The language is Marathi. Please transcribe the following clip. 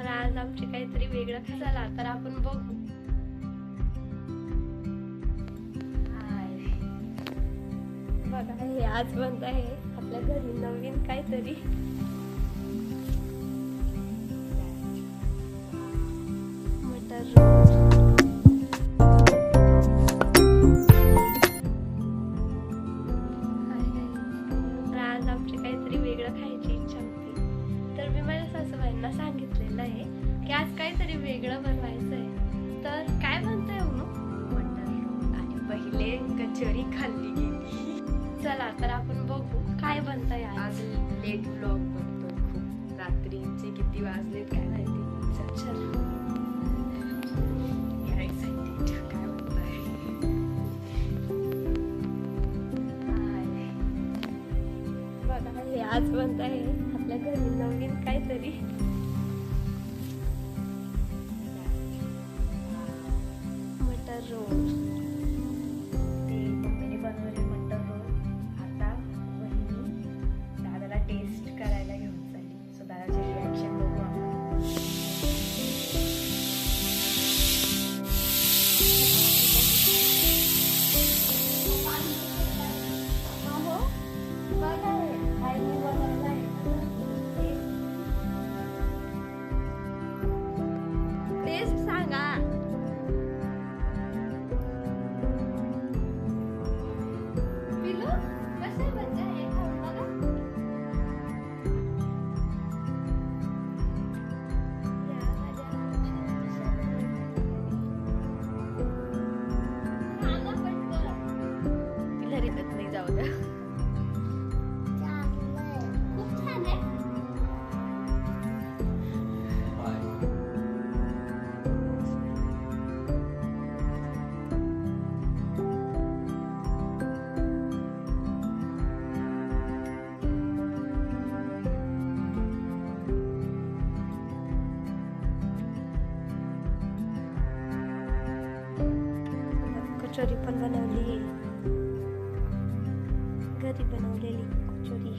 तर आज आमची काहीतरी वेगळं झाला तर आपण बघू. बघा हे आज बनत आहे आपल्या घरी नवीन काहीतरी. मटर रोज. आज आमची काहीतरी वेगळं खायची इच्छा होती तर मी माझ्या सासूबाईंना सांगितलेलं आहे की आज काहीतरी वेगळं बनवायचं आहे. तर काय बनतंय मटर रोज आणि पहिले कचोरी खाल्ली गेली. चला तर आपण बघू काय बनतंय आज. लेट व्लॉग बनतोय खूप. रात्रीचे किती वाजलेत काय माहिती. चल एक्साइटेड काय बनतंय. बघा हे आज बनत आहे आपल्या घरी नवीन काहीतरी. मटर रोल. ते मम्मीने बनवले मटर रोल. आता वहिनी दादाला टेस्ट करायला घेऊन चालली. सो दादाची रिॲक्शन बघू आपण. टेस्ट सांगा. पिलू कसे बनते हे खाऊन बघा. या माझ्या खाना पटकन. तिला रितत नाही जाऊ द्या. खूप छान आहे. कचोरी पण बनवली घरी बनवलेली कचोरी.